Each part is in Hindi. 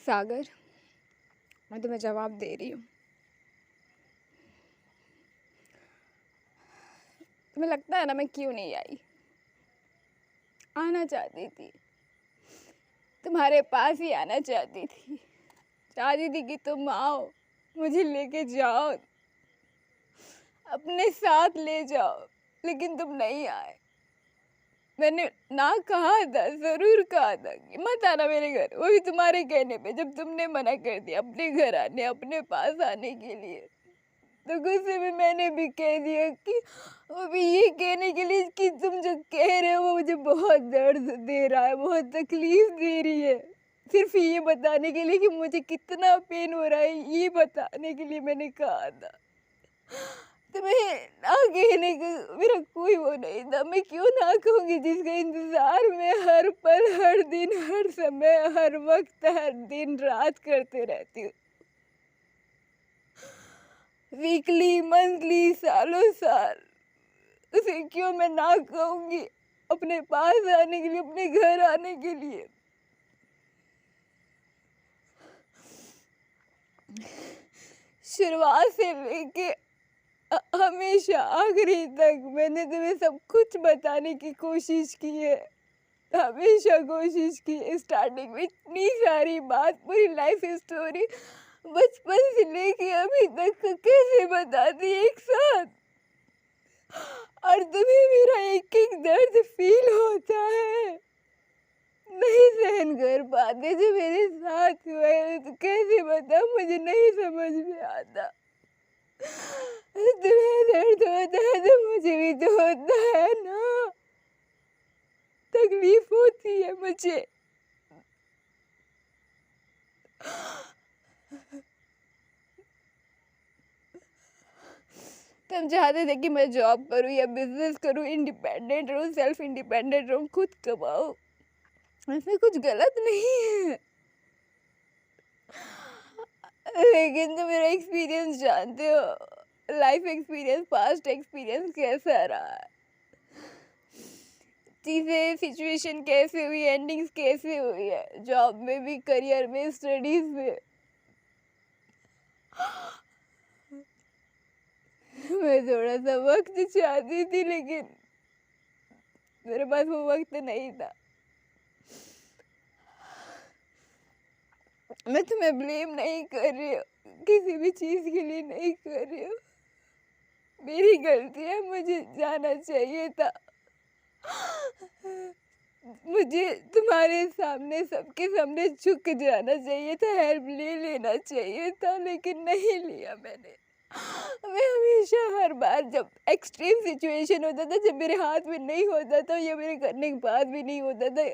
सागर, मैं तुम्हें जवाब दे रही हूँ। तुम्हें लगता है ना मैं क्यों नहीं आई? आना चाहती थी, तुम्हारे पास ही आना चाहती थी कि तुम आओ, मुझे लेके जाओ, अपने साथ ले जाओ, लेकिन तुम नहीं आए। मैंने ना कहा था, जरूर कहा था कि मत आना मेरे घर, वो भी तुम्हारे कहने पे। जब तुमने मना कर दिया अपने घर आने, अपने पास आने के लिए, तो गुस्से में मैंने भी कह दिया कि वो भी ये कहने के लिए कि तुम जो कह रहे हो वो मुझे बहुत दर्द दे रहा है, बहुत तकलीफ दे रही है। सिर्फ ये बताने के लिए कि मुझे कितना पेन हो रहा है, ये बताने के लिए मैंने कहा था। तुम्हें ना कहने का मेरा कोई वो नहीं था। मैं क्यों ना कहूँगी जिसका इंतजार मैं हर पल, हर दिन, हर समय, हर वक्त, हर दिन रात करते रहती हूँ। वीकली, मंथली, सालों साल, उसे क्यों मैं ना कहूँगी अपने पास आने के लिए, अपने घर आने के लिए? शुरुआत से लेके हमेशा आखिरी तक मैंने तुम्हें सब कुछ बताने की कोशिश की है, हमेशा कोशिश की। स्टार्टिंग में इतनी सारी बात, पूरी लाइफ स्टोरी बचपन से लेके अभी तक कैसे बताती एक साथ, और तुम्हें मेरा एक एक दर्द फील होता है, नहीं सहन कर पाते जो मेरे साथ हुआ है। तो कैसे बता, मुझे नहीं समझ में आता। तुम्हें दर्द होता है तो मुझे भी तो होता है ना, तकलीफ होती है मुझे। तुम चाहते थे कि मैं जॉब करूं या बिजनेस करूं, इंडिपेंडेंट रहूं, सेल्फ इंडिपेंडेंट रहूं, खुद कमाऊं, इसमें कुछ गलत नहीं है। लेकिन तुम मेरा एक्सपीरियंस जानते हो, लाइफ एक्सपीरियंस, पास्ट एक्सपीरियंस कैसा रहा है, चीज़ें, सिचुएशन कैसे हुई, एंडिंग्स कैसे हुई है, जॉब में भी, करियर में, स्टडीज में। मैं थोड़ा सा वक्त चाहती थी, लेकिन मेरे पास वो वक्त नहीं था। मैं तुम्हें ब्लेम नहीं कर रही हूँ, किसी भी चीज़ के लिए नहीं कर रही हूँ। मेरी गलती है, मुझे जाना चाहिए था, मुझे तुम्हारे सामने, सबके सामने झुक जाना चाहिए था, हेल्प ले लेना चाहिए था, लेकिन नहीं लिया मैंने। मैं हमेशा, हर बार जब एक्सट्रीम सिचुएशन होता था, जब मेरे हाथ में नहीं होता था या मेरे करने के बाद भी नहीं होता था,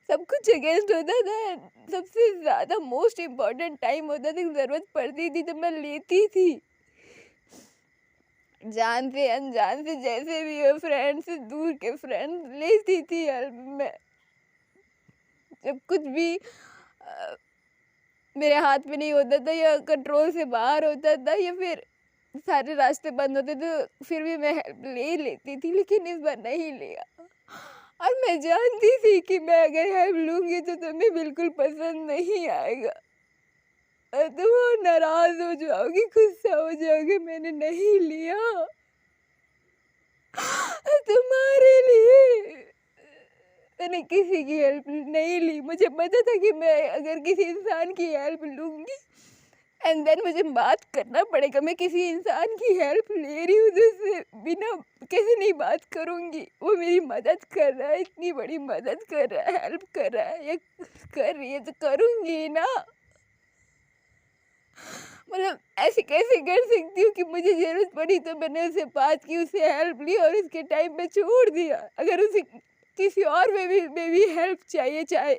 सब कुछ अगेंस्ट होता था, सबसे ज़्यादा मोस्ट इम्पॉर्टेंट टाइम होता था, ज़रूरत पड़ती थी तो मैं लेती थी, जान से अनजान से, जैसे भी हो, फ्रेंड से दूर के फ्रेंड, लेती थी हेल्प में। जब कुछ भी मेरे हाथ में नहीं होता था या कंट्रोल से बाहर होता था या फिर सारे रास्ते बंद होते तो फिर भी मैं हेल्प ले लेती थी, लेकिन इस बार नहीं लिया। और मैं जानती थी कि मैं अगर हेल्प लूँगी तो तुम्हें बिल्कुल पसंद नहीं आएगा, तुम नाराज हो जाओगी, गुस्सा हो जाओगे, मैंने नहीं लिया तुम्हारे लिए। मैंने किसी की हेल्प नहीं ली, मुझे पता था कि मैं अगर किसी इंसान की हेल्प लूँगी एंड देन मुझे बात करना पड़ेगा। मैं किसी इंसान की हेल्प ले रही हूँ तो उससे बिना कैसे नहीं बात करूँगी। वो मेरी मदद कर रहा है, इतनी बड़ी मदद कर रहा है, हेल्प कर रहा है या कर रही है तो करूँगी ना। मतलब ऐसे कैसे कर सकती हूँ कि मुझे ज़रूरत पड़ी तो मैंने उससे बात की, उससे हेल्प ली और उसके टाइम पे छोड़ दिया। अगर उसे किसी और में भी हेल्प चाहिए, चाहे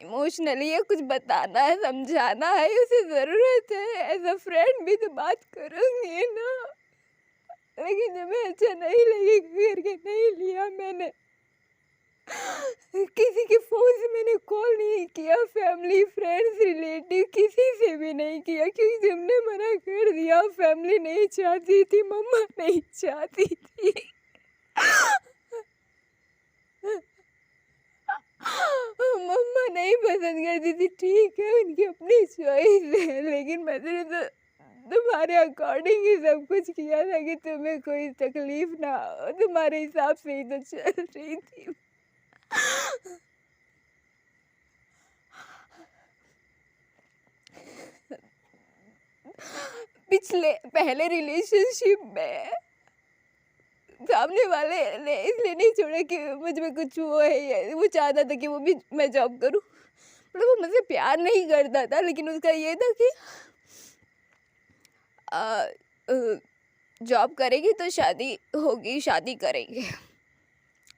इमोशनली या कुछ बताना है, समझाना है, उसे ज़रूरत है, एज अ फ्रेंड भी तो बात करूँगी ना। लेकिन जब मैं अच्छा नहीं लगी करके नहीं लिया मैंने। किसी के फ़ोन से मैंने कॉल नहीं किया, फैमिली, फ्रेंड्स, रिलेटिव किसी से भी नहीं किया, क्योंकि तुमने मना कर दिया। फैमिली नहीं चाहती थी, मम्मा नहीं चाहती थी। अकॉर्डिंग ही सब कुछ किया था कि तुम्हें कोई तकलीफ ना हो, तुम्हारे हिसाब से ही तो चल रही थी। पिछले पहले रिलेशनशिप में सामने वाले ने इसलिए नहीं छोड़ा कि मुझ में कुछ वो है, वो चाहता था कि वो भी मैं जॉब करूं। मतलब वो मुझसे प्यार नहीं करता था, लेकिन उसका ये था कि जॉब करेगी तो शादी होगी, शादी करेंगे।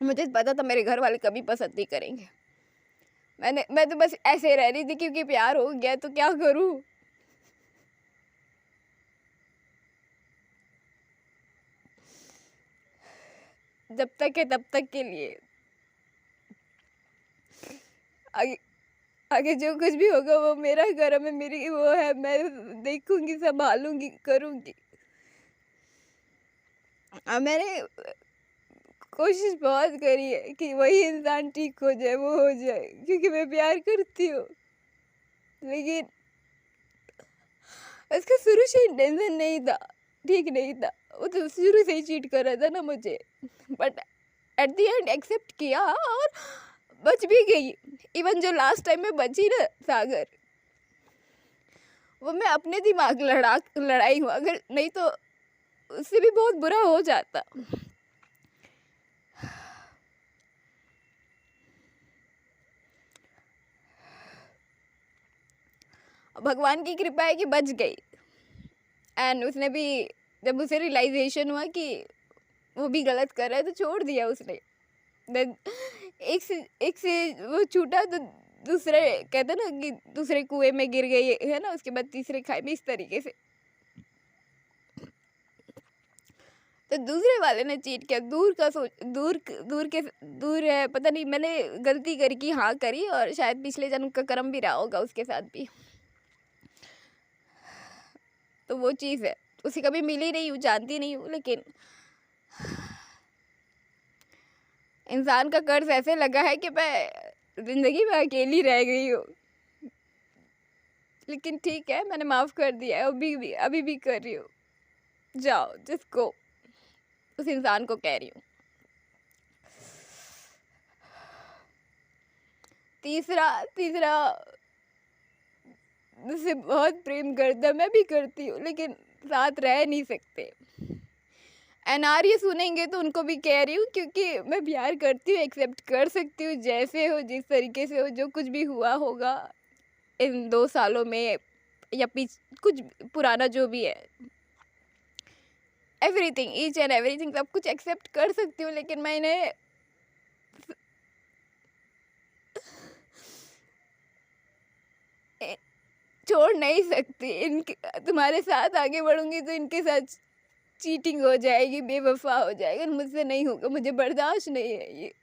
मुझे पता था मेरे घर वाले कभी पसंद नहीं करेंगे। मैं तो बस ऐसे रह रही थी क्योंकि प्यार हो गया तो क्या करूं। जब तक है तब तक के लिए, आगे आगे जो कुछ भी होगा वो मेरा कर्म है, मेरी वो है, मैं देखूंगी, संभालूंगी, करूंगी। मैंने कोशिश बहुत करी है कि वही इंसान ठीक हो जाए, वो हो जाए, क्योंकि मैं प्यार करती हूँ। लेकिन उसका शुरू से इंटेंशन नहीं था, ठीक नहीं था। वो तो शुरू से ही चीट कर रहा था ना मुझे, but at the end accept किया और बच भी गई। इवन जो लास्ट टाइम में बची ना सागर, वो मैं अपने दिमाग लड़ाई हूँ, अगर नहीं तो उससे भी बहुत बुरा हो जाता। भगवान की कृपा है कि बच गई। एंड उसने भी, जब उसे रियलाइजेशन हुआ कि वो भी गलत कर रहा है, तो छोड़ दिया उसने। देन एक से वो छूटा तो दूसरे, कहते ना कि दूसरे कुएं में गिर गई है ना, उसके बाद तीसरे खाई में, इस तरीके से। तो दूसरे वाले ने चीट किया, दूर का सोच, दूर है, पता नहीं मैंने गलती करी कि हाँ करी, और शायद पिछले जन्म का कर्म भी रहा होगा उसके साथ भी। तो वो चीज़ है, उसे कभी मिली नहीं हूँ, जानती नहीं हूँ, लेकिन इंसान का कर्ज ऐसे लगा है कि मैं जिंदगी में अकेली रह गई हूँ। लेकिन ठीक है, मैंने माफ़ कर दिया है, अभी भी कर रही हूँ। जाओ, जिसको उस इंसान को कह रही हूँ। तीसरा मुझसे बहुत प्रेम करता, मैं भी करती हूँ, लेकिन साथ रह नहीं सकते। एनआर ये सुनेंगे तो उनको भी कह रही हूँ, क्योंकि मैं प्यार करती हूँ, एक्सेप्ट कर सकती हूँ जैसे हो, जिस तरीके से हो, जो कुछ भी हुआ होगा इन 2 सालों में, या कुछ पुराना जो भी है, एवरीथिंग, ईच एंड एवरीथिंग, सब कुछ एक्सेप्ट कर सकती हूँ। लेकिन मैं इन्हें छोड़ नहीं सकती। इनके तुम्हारे साथ आगे बढ़ूंगी तो इनके साथ चीटिंग हो जाएगी, बेवफा हो जाएगा, मुझसे नहीं होगा, मुझे बर्दाश्त नहीं है ये।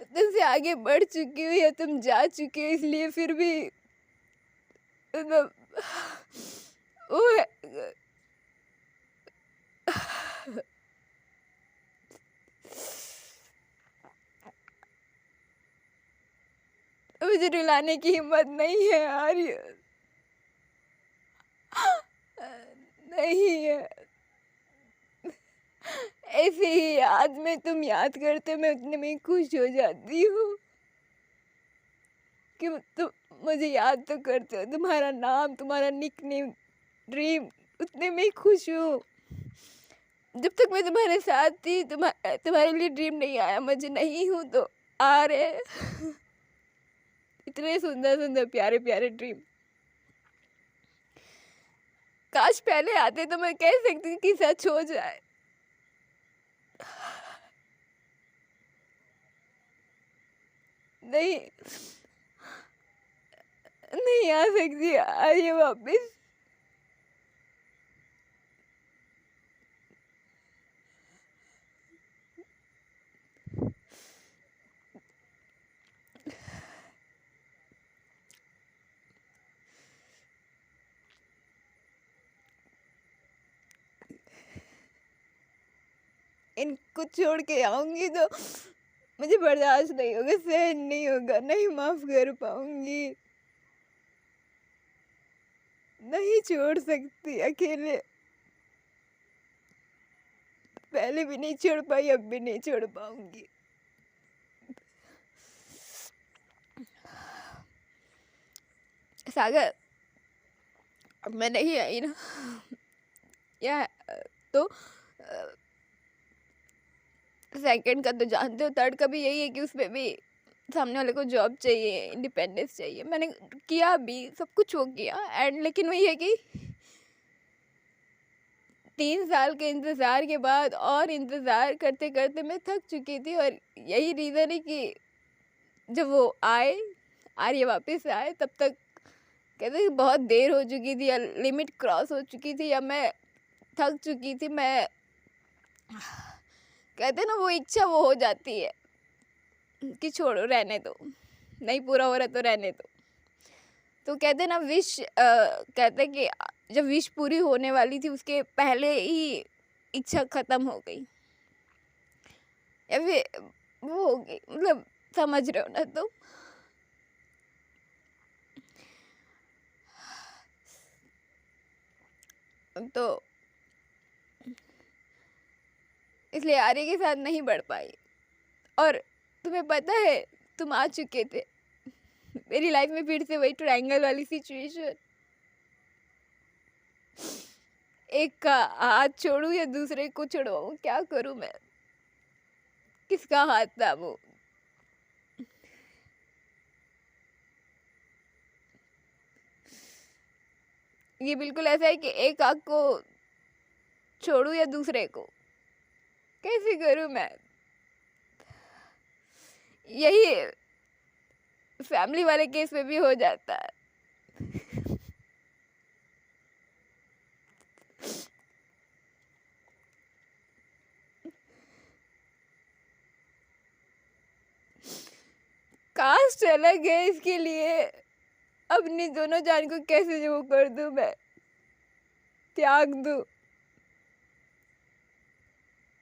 तुमसे आगे बढ़ चुकी हूँ या तुम जा चुके हो, इसलिए फिर भी मतलब वो है। मुझे रुलाने की हिम्मत नहीं है यार, नहीं है। ऐसे ही याद में तुम याद करते, मैं उतने में ही खुश हो जाती हूँ कि तुम मुझे याद तो करते हो, तुम्हारा नाम, तुम्हारा निकनेम, ड्रीम, उतने में ही खुश हूँ। जब तक मैं तुम्हारे साथ थी, तुम्हारे लिए ड्रीम नहीं आया, मुझे नहीं हूँ तो आ रहे। इतने सुंदर सुंदर प्यारे प्यारे ड्रीम, काश पहले आते तो मैं कह सकती कि सच हो जाए। नहीं, नहीं आ सकती आइए वापस। इनको छोड़ के आऊंगी तो मुझे बर्दाश्त नहीं होगा, सहन नहीं होगा, नहीं माफ कर पाऊंगी। नहीं छोड़ सकती अकेले। पहले भी नहीं छोड़ पाई, अब भी नहीं छोड़ पाऊंगी। सागर, अब मैं नहीं आई ना, या तो सेकंड का तो जानते हो, थर्ड का भी यही है कि उसमें भी सामने वाले को जॉब चाहिए, इंडिपेंडेंस चाहिए। मैंने किया भी, सब कुछ हो गया एंड, लेकिन वही है कि 3 साल के इंतज़ार के बाद और इंतज़ार करते करते मैं थक चुकी थी। और यही रीज़न है कि जब वो आर्य वापस आए, तब तक कहते कि बहुत देर हो चुकी थी, या लिमिट क्रॉस हो चुकी थी, या मैं थक चुकी थी। मैं कहते ना, वो इच्छा वो हो जाती है कि छोड़ो, रहने दो, नहीं पूरा हो रहा तो रहने दो। तो कहते ना, विश कहते कि जब विश पूरी होने वाली थी उसके पहले ही इच्छा खत्म हो गई, या फिर वो हो गई, मतलब समझ रहे हो ना। तो इसलिए आर्य के साथ नहीं बढ़ पाई। और तुम्हें पता है, तुम आ चुके थे मेरी लाइफ में, फिर से वही ट्रायंगल वाली सिचुएशन। एक का हाथ छोड़ूं या दूसरे को छुड़वाऊं, क्या करूं मैं? किसका हाथ था वो? ये बिल्कुल ऐसा है कि एक आँख को छोड़ूं या दूसरे को, कैसे करूं मैं? यही फैमिली वाले केस में भी हो जाता है। कास्ट अलग है, इसके लिए अपनी दोनों जान को कैसे वो कर दूं मैं, त्याग दूं?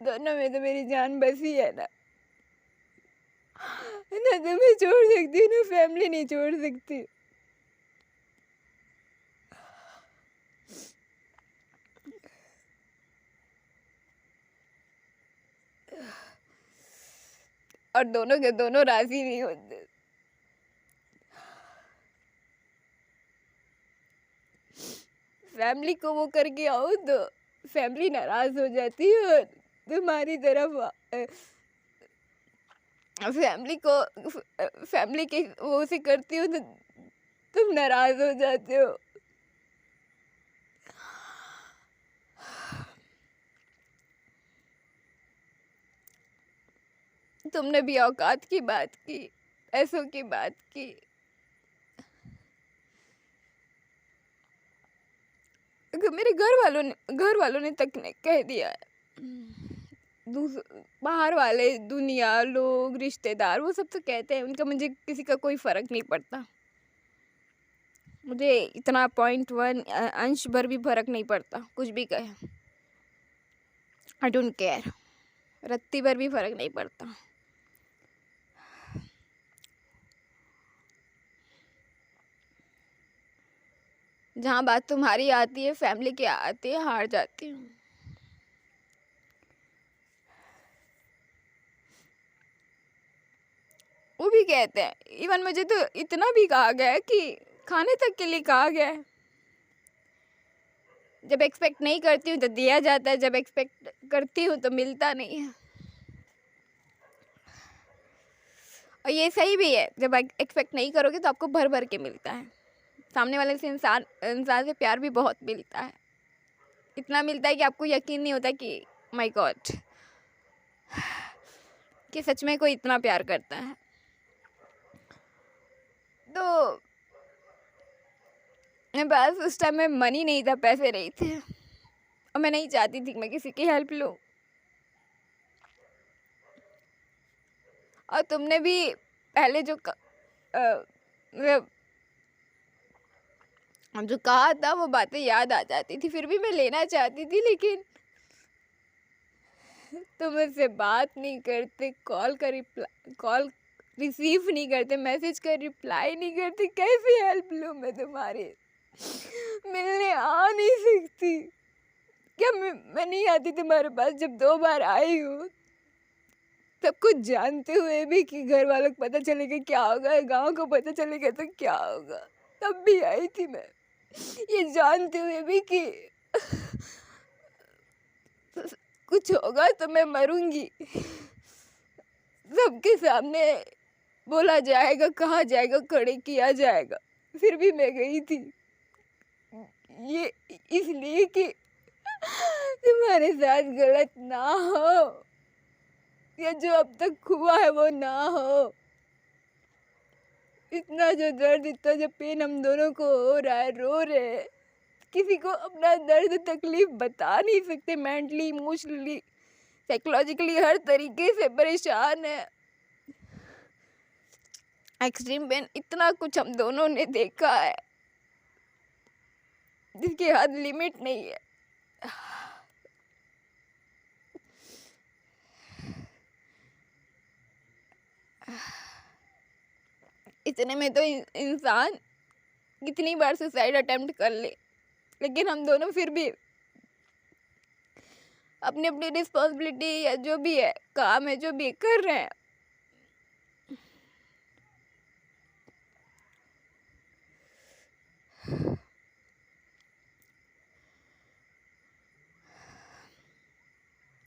दोनों में तो मेरी जान बसी है ना तुम्हें छोड़ सकती हूँ ना, फैमिली नहीं छोड़ सकती। और दोनों के दोनों राजी नहीं होते। फैमिली को वो करके आओ तो फैमिली नाराज हो जाती है, और तुम्हारी तरफ फैमिली के वो से करती हो तो तुम नाराज हो जाते हो। तुमने भी औकात की बात की, पैसों की बात की, मेरे घर वालों ने तक ने कह दिया है। बाहर वाले, दुनिया, लोग, रिश्तेदार, वो सब तो कहते हैं, उनका मुझे किसी का कोई फर्क नहीं पड़ता। मुझे इतना 0.1 अंश भर भी फर्क नहीं पड़ता, कुछ भी कहे, आई डोंट केयर, रत्ती भर भी फर्क नहीं पड़ता। जहाँ बात तुम्हारी आती है, फैमिली की आती है, हार जाती हूँ। वो भी कहते हैं, इवन मुझे तो इतना भी कहा गया है कि खाने तक के लिए कहा गया है। जब एक्सपेक्ट नहीं करती हूँ तो दिया जाता है, जब एक्सपेक्ट करती हूँ तो मिलता नहीं है। और ये सही भी है, जब एक्सपेक्ट नहीं करोगे तो आपको भर भर के मिलता है। सामने वाले से इंसान से प्यार भी बहुत मिलता है, इतना मिलता है कि आपको यकीन नहीं होता कि माय गॉड, कि सच में कोई इतना प्यार करता है। तो मेरे पास उस टाइम में मनी नहीं था, पैसे नहीं थे, और मैं नहीं चाहती थी कि मैं किसी की हेल्प लूँ। और तुमने भी पहले जो मतलब जो कहा था, वो बातें याद आ जाती थी, फिर भी मैं लेना चाहती थी, लेकिन तुम मुझसे बात नहीं करते, कॉल रिसीव नहीं करते, मैसेज का रिप्लाई नहीं करते, कैसे हेल्प लूँ मैं तुम्हारी? मिलने आ नहीं सकती क्या? मैं नहीं आती तुम्हारे पास? जब 2 बार आई हूँ सब कुछ जानते हुए भी कि घर वालों को पता चलेगा क्या होगा, गांव को पता चलेगा तो क्या होगा, तब भी आई थी मैं, ये जानते हुए भी कि कुछ होगा तो मैं मरूंगी, सबके सामने बोला जाएगा, कहा जाएगा, खड़े किया जाएगा, फिर भी मैं गई थी। ये इसलिए कि तुम्हारे साथ गलत ना हो, या जो अब तक हुआ है वो ना हो। इतना जो दर्द, इतना जो पेन हम दोनों को हो रहा है, रो रहे हैं, किसी को अपना दर्द तकलीफ बता नहीं सकते, मेंटली, इमोशनली, साइकोलॉजिकली हर तरीके से परेशान है। एक्सट्रीम पेन, इतना कुछ हम दोनों ने देखा है जिसकी हद लिमिट नहीं है। इतने में तो इंसान कितनी बार सुसाइड अटेम्प्ट कर ले, लेकिन हम दोनों फिर भी अपनी अपनी रिस्पॉन्सिबिलिटी या जो भी है, काम है, जो भी कर रहे हैं।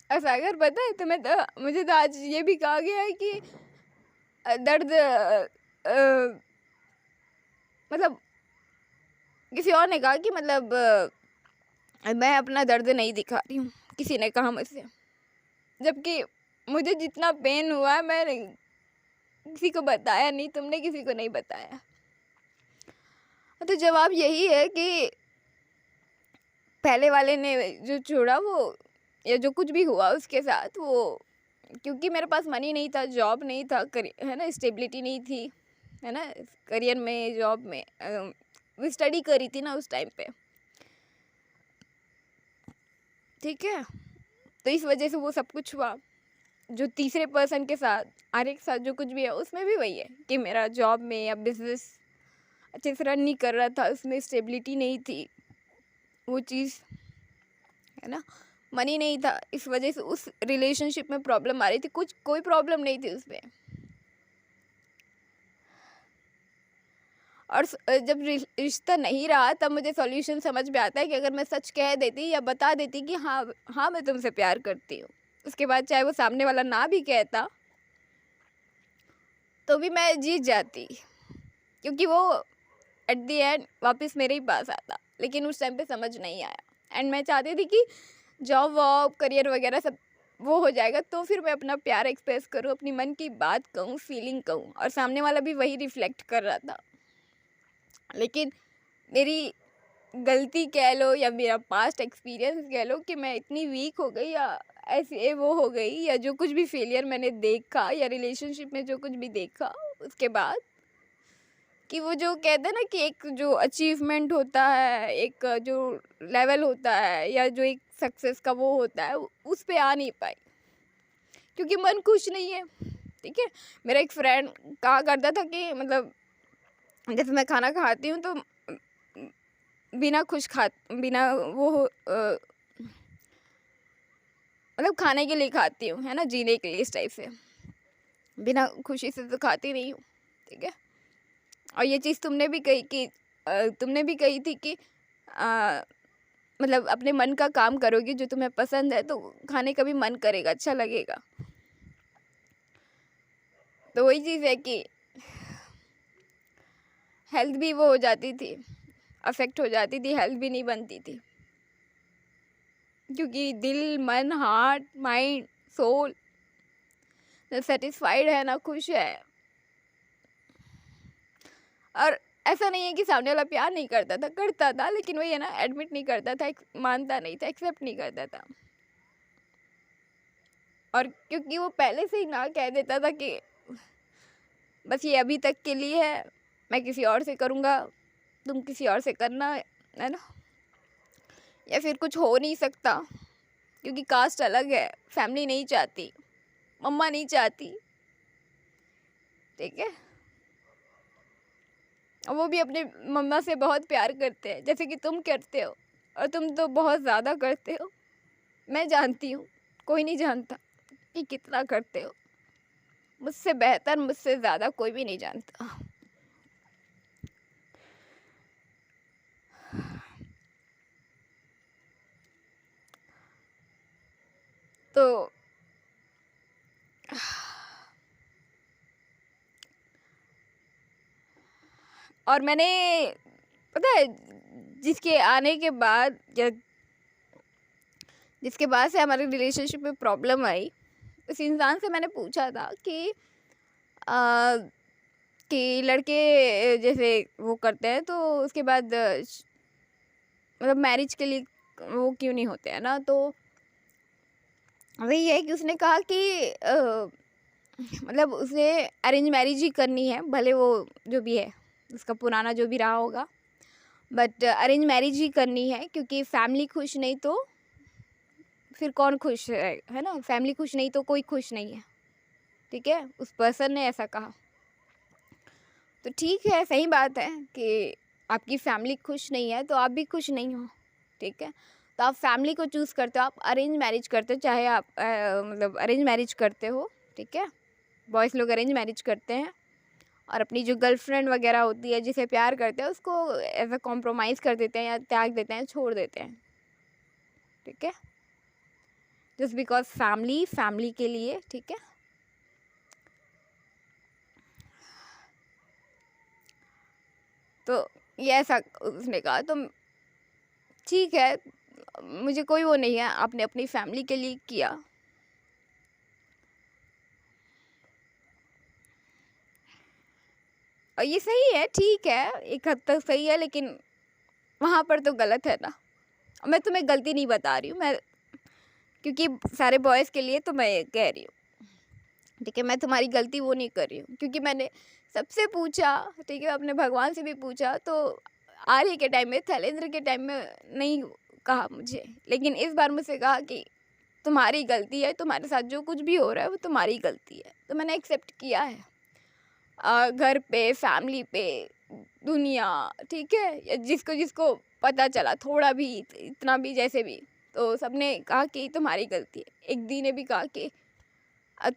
ऐसा अगर पता है तुम्हें, तो मुझे तो आज ये भी कहा गया है कि दर्द मतलब किसी और ने कहा कि मतलब मैं अपना दर्द नहीं दिखा रही हूँ, किसी ने कहा मुझसे, जबकि मुझे जितना पेन हुआ है मैं किसी को बताया नहीं, तुमने किसी को नहीं बताया। तो जवाब यही है कि पहले वाले ने जो छोड़ा वो, या जो कुछ भी हुआ उसके साथ, वो क्योंकि मेरे पास मनी नहीं था, जॉब नहीं था, है ना, स्टेबिलिटी नहीं थी, है ना, करियर में, जॉब में, स्टडी करी थी ना उस टाइम पे, ठीक है। तो इस वजह से वो सब कुछ हुआ। जो तीसरे पर्सन के साथ, आर्य के साथ जो कुछ भी है, उसमें भी वही है कि मेरा जॉब में या बिजनेस अच्छे से रन नहीं कर रहा था, उसमें स्टेबिलिटी नहीं थी, वो चीज़, है ना, मनी नहीं था, इस वजह से उस रिलेशनशिप में प्रॉब्लम आ रही थी। कुछ कोई प्रॉब्लम नहीं थी उसमें। और जब रिश्ता नहीं रहा तब मुझे सॉल्यूशन समझ में आता है कि अगर मैं सच कह देती या बता देती कि हाँ हाँ मैं तुमसे प्यार करती हूँ, उसके बाद चाहे वो सामने वाला ना भी कहता तो भी मैं जीत जाती, क्योंकि वो एट द एंड वापस मेरे ही पास आता। लेकिन उस टाइम पे समझ नहीं आया एंड मैं चाहती थी कि जॉब वॉब करियर वगैरह सब वो हो जाएगा तो फिर मैं अपना प्यार एक्सप्रेस करूँ, अपनी मन की बात कहूँ, फीलिंग कहूँ, और सामने वाला भी वही रिफ्लेक्ट कर रहा था। लेकिन मेरी गलती कह लो या मेरा पास्ट एक्सपीरियंस कह लो कि मैं इतनी वीक हो गई, या ऐसे वो हो गई, या जो कुछ भी फेलियर मैंने देखा या रिलेशनशिप में जो कुछ भी देखा उसके बाद, कि वो जो कहते हैं ना कि एक जो अचीवमेंट होता है, एक जो लेवल होता है, या जो एक सक्सेस का वो होता है, उस पे आ नहीं पाई क्योंकि मन खुश नहीं है, ठीक है। मेरा एक फ्रेंड कहा करता था कि मतलब जैसे मैं खाना खाती हूँ तो बिना खुश खा बिना वो मतलब खाने के लिए खाती हूँ, है ना, जीने के लिए, इस टाइप से, बिना खुशी से तो खाती नहीं हूँ, ठीक है। और ये चीज़ तुमने भी कही कि तुमने भी कही थी कि मतलब अपने मन का काम करोगी, जो तुम्हें पसंद है तो खाने का भी मन करेगा, अच्छा लगेगा। तो वही चीज़ है कि हेल्थ भी वो हो जाती थी, अफेक्ट हो जाती थी, हेल्थ भी नहीं बनती थी, क्योंकि दिल, मन, हार्ट, माइंड, सोल ना सेटिस्फाइड है, ना खुश है। और ऐसा नहीं है कि सामने वाला प्यार नहीं करता था, लेकिन वही है ना, एडमिट नहीं करता था, मानता नहीं था, एक्सेप्ट नहीं करता था। और क्योंकि वो पहले से ही ना कह देता था कि बस ये अभी तक के लिए है, मैं किसी और से करूँगा, तुम किसी और से करना, है ना, या फिर कुछ हो नहीं सकता क्योंकि कास्ट अलग है, फैमिली नहीं चाहती, मम्मा नहीं चाहती, ठीक है। वो भी अपने मम्मा से बहुत प्यार करते हैं जैसे कि तुम करते हो, और तुम तो बहुत ज़्यादा करते हो। मैं जानती हूँ, कोई नहीं जानता कि कितना करते हो। मुझसे बेहतर, मुझसे ज़्यादा कोई भी नहीं जानता। तो और मैंने, पता है, जिसके आने के बाद या जिसके बाद से हमारे रिलेशनशिप में प्रॉब्लम आई, उस इंसान से मैंने पूछा था आ, कि लड़के जैसे वो करते हैं तो उसके बाद मतलब मैरिज के लिए वो क्यों नहीं होते हैं ना। तो वही है कि उसने कहा कि मतलब उसे अरेंज मैरिज ही करनी है, भले वो जो भी है उसका पुराना जो भी रहा होगा, बट अरेंज मैरिज ही करनी है, क्योंकि फैमिली खुश नहीं तो फिर कौन खुश है ना। फैमिली खुश नहीं तो कोई खुश नहीं है, ठीक है। उस पर्सन ने ऐसा कहा। तो ठीक है, सही बात है कि आपकी फैमिली खुश नहीं है तो आप भी खुश नहीं हो, ठीक है। तो आप फैमिली को चूज़ करते हो, आप अरेंज मैरिज करते हो, चाहे आप मतलब अरेंज मैरिज करते हो, ठीक है। बॉयज़ लोग अरेंज मैरिज करते हैं और अपनी जो गर्लफ्रेंड वगैरह होती है, जिसे प्यार करते हैं, उसको एज अ कॉम्प्रोमाइज़ कर देते हैं या त्याग देते हैं, छोड़ देते हैं, ठीक है। जस्ट बिकॉज फैमिली के लिए, ठीक है। तो ये ऐसा उसने कहा। तो ठीक है, मुझे कोई वो नहीं है, आपने अपनी फैमिली के लिए किया। और ये सही है, ठीक है, एक हद तक सही है, लेकिन वहाँ पर तो गलत है ना। मैं तुम्हें गलती नहीं बता रही हूँ, मैं क्योंकि सारे बॉयज़ के लिए तो मैं कह रही हूँ, ठीक है। मैं तुम्हारी गलती वो नहीं कर रही हूँ, क्योंकि मैंने सबसे पूछा, ठीक है, अपने भगवान से भी पूछा, तो आर्य के टाइम में, थैलेंद्र के टाइम में नहीं कहा मुझे, लेकिन इस बार मुझसे कहा कि तुम्हारी गलती है, तुम्हारे साथ जो कुछ भी हो रहा है वो तुम्हारी गलती है। तो मैंने एक्सेप्ट किया है। घर पे, फैमिली पे, दुनिया, ठीक है, या जिसको जिसको पता चला थोड़ा भी, इतना भी, जैसे भी, तो सबने कहा कि तुम्हारी गलती है। एक दी ने भी कहा कि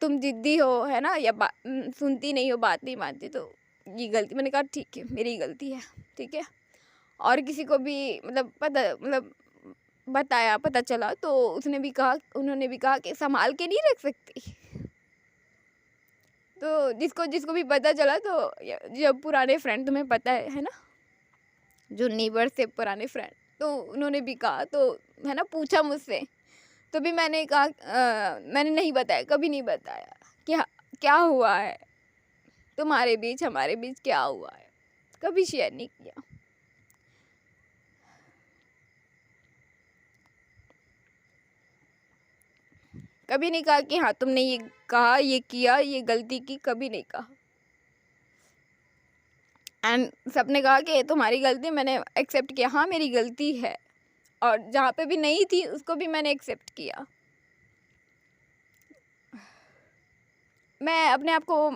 तुम जिद्दी हो, है ना, या सुनती नहीं हो, बात नहीं मानती, तो ये गलती। मैंने कहा ठीक है, मेरी गलती है, ठीक है। और किसी को भी मतलब बताया, पता चला, तो उसने भी कहा, उन्होंने भी कहा कि संभाल के नहीं रख सकती। तो जिसको जिसको भी पता चला, तो जब पुराने फ्रेंड, तुम्हें पता है ना, जो नेबर से पुराने फ्रेंड, तो उन्होंने भी कहा, तो है ना, पूछा मुझसे, तो भी मैंने कहा मैंने नहीं बताया, कभी नहीं बताया कि क्या हुआ है तुम्हारे बीच, हमारे बीच क्या हुआ है, कभी शेयर नहीं किया। कभी नहीं कहा कि हाँ तुमने ये कहा, ये किया, ये गलती की, कभी नहीं कहा। एंड सबने कहा कि तुम्हारी गलती, मैंने एक्सेप्ट किया, हाँ मेरी गलती है। और जहाँ पे भी नहीं थी उसको भी मैंने एक्सेप्ट किया। मैं अपने आप को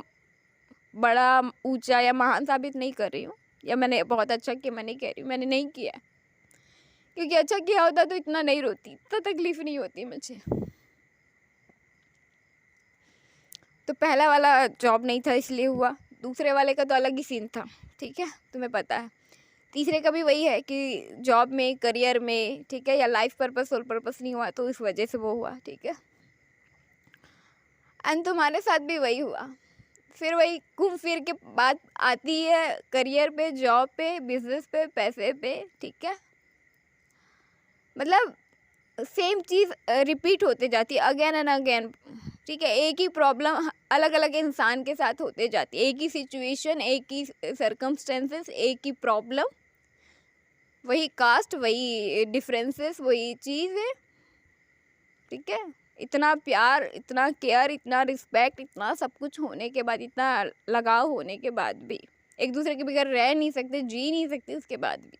बड़ा, ऊंचा या महान साबित नहीं कर रही हूँ, या मैंने बहुत अच्छा किया, मैं नहीं कह रही हूँ मैंने नहीं किया, क्योंकि अच्छा किया होता तो इतना नहीं रोती, इतना तकलीफ नहीं होती मुझे। तो पहला वाला जॉब नहीं था इसलिए हुआ, दूसरे वाले का तो अलग ही सीन था, ठीक है, तुम्हें पता है। तीसरे का भी वही है कि जॉब में, करियर में, ठीक है, या लाइफ पर्पस, सोल पर्पस नहीं हुआ, तो इस वजह से वो हुआ, ठीक है। एंड तुम्हारे साथ भी वही हुआ। फिर वही घूम फिर के बात आती है करियर पे, जॉब पे, बिजनेस पे, पैसे पे, ठीक है। मतलब सेम चीज़ रिपीट होते जाती है अगेन एंड अगेन, ठीक है। एक ही प्रॉब्लम अलग अलग इंसान के साथ होते जाती है, एक ही सिचुएशन, एक ही सर्कमस्टेंसेस, एक ही प्रॉब्लम, वही कास्ट, वही डिफरेंसेस, वही चीज़ है, ठीक है। इतना प्यार, इतना केयर, इतना रिस्पेक्ट, इतना सब कुछ होने के बाद, इतना लगाव होने के बाद भी एक दूसरे के बगैर रह नहीं सकते, जी नहीं सकते, उसके बाद भी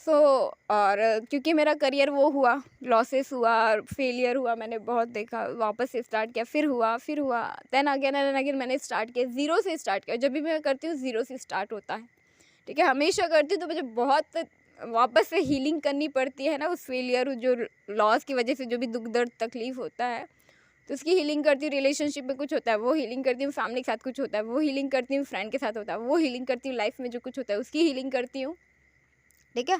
सो और क्योंकि मेरा करियर वो हुआ, लॉसेस हुआ और फेलियर हुआ, मैंने बहुत देखा, वापस से स्टार्ट किया, फिर हुआ, देन अगेन एंड अगेन मैंने स्टार्ट किया, ज़ीरो से स्टार्ट किया। जब भी मैं करती हूँ ज़ीरो से स्टार्ट होता है, ठीक है, हमेशा करती हूँ। तो मुझे बहुत वापस से हीलिंग करनी पड़ती है ना, उस फेलियर जो लॉस की वजह से जो भी दुख दर्द तकलीफ़ होता है, तो उसकी हीलिंग करती हूँ। रिलेशनशिप में कुछ होता है वो हीलिंग करती हूँ, फैमिली के साथ कुछ होता है वो हीलिंग करती हूँ, फ्रेंड के साथ होता है वो हीलिंग करती हूँ, लाइफ में जो कुछ होता है उसकी हीलिंग करती हूँ, ठीक है।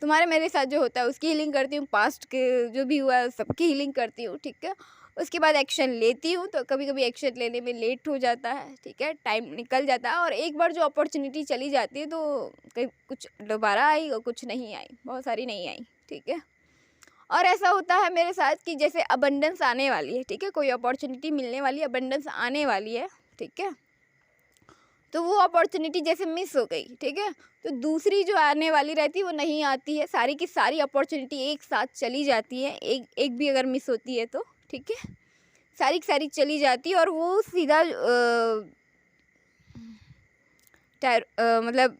तुम्हारे मेरे साथ जो होता है उसकी हीलिंग करती हूँ, पास्ट के जो भी हुआ है सबकी हीलिंग करती हूँ, ठीक है। उसके बाद एक्शन लेती हूँ, तो कभी कभी एक्शन लेने में लेट हो जाता है, ठीक है, टाइम निकल जाता है। और एक बार जो अपॉर्चुनिटी चली जाती है तो कहीं कुछ दोबारा आई और कुछ नहीं आई, बहुत सारी नहीं आई, ठीक है। और ऐसा होता है मेरे साथ कि जैसे अबंडेंस आने वाली है, ठीक है, कोई अपॉर्चुनिटी मिलने वाली है, अबंडेंस आने वाली है, ठीक है, तो वो अपॉर्चुनिटी जैसे मिस हो गई, ठीक है, तो दूसरी जो आने वाली रहती है वो नहीं आती है। सारी की सारी अपॉर्चुनिटी एक साथ चली जाती है, एक एक भी अगर मिस होती है तो, ठीक है, सारी की सारी चली जाती है। और वो सीधा मतलब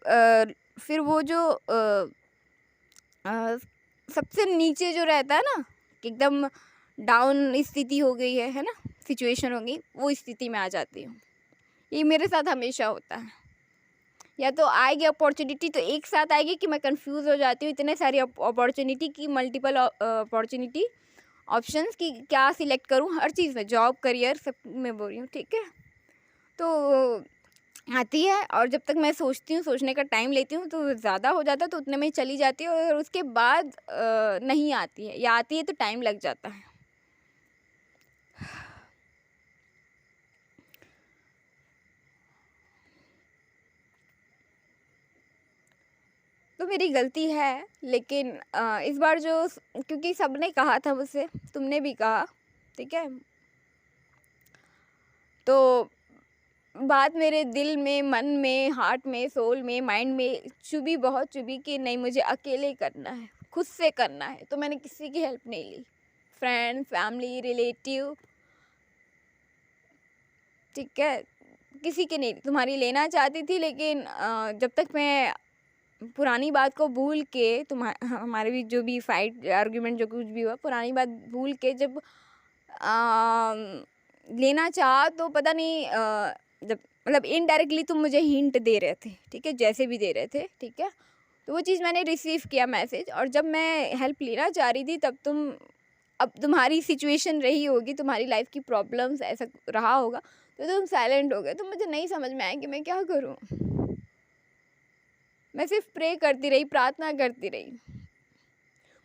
फिर वो जो सबसे नीचे जो रहता है ना, कि एकदम डाउन स्थिति हो गई है ना, सिचुएशन हो गई, वो स्थिति में आ जाती हूँ। ये मेरे साथ हमेशा होता है। या तो आएगी अपॉर्चुनिटी तो एक साथ आएगी कि मैं कंफ्यूज हो जाती हूँ, इतने सारी अपॉर्चुनिटी की, मल्टीपल अपॉर्चुनिटी ऑप्शंस की क्या सिलेक्ट करूँ, हर चीज़ में, जॉब करियर सब में बोल रही हूँ, ठीक है। तो आती है और जब तक मैं सोचती हूँ, सोचने का टाइम लेती हूँ तो ज़्यादा हो जाता है, तो उतने में ही चली जाती है। और उसके बाद नहीं आती है, या आती है तो टाइम लग जाता है। तो मेरी गलती है, लेकिन इस बार जो, क्योंकि सबने कहा था मुझसे, तुमने भी कहा, ठीक है, तो बात मेरे दिल में, मन में, हार्ट में, सोल में, माइंड में चुभी, बहुत चुभी कि नहीं, मुझे अकेले करना है, खुद से करना है। तो मैंने किसी की हेल्प नहीं ली, फ्रेंड, फैमिली, रिलेटिव, ठीक है, किसी की नहीं, तुम्हारी लेना चाहती थी, लेकिन जब तक मैं पुरानी बात को भूल के, हमारे भी जो भी फाइट आर्ग्यूमेंट जो कुछ भी हुआ, पुरानी बात भूल के जब लेना चाहा, तो पता नहीं जब मतलब इनडायरेक्टली तुम मुझे हिंट दे रहे थे, ठीक है, जैसे भी दे रहे थे, ठीक है, तो वो चीज़ मैंने रिसीव किया मैसेज। और जब मैं हेल्प लेना चाह रही थी तब अब तुम्हारी सिचुएशन रही होगी, तुम्हारी लाइफ की प्रॉब्लम्स ऐसा रहा होगा, तो तुम साइलेंट हो गए। तो मुझे नहीं समझ में आया कि मैं क्या करूँ। मैं सिर्फ प्रे करती रही, प्रार्थना करती रही।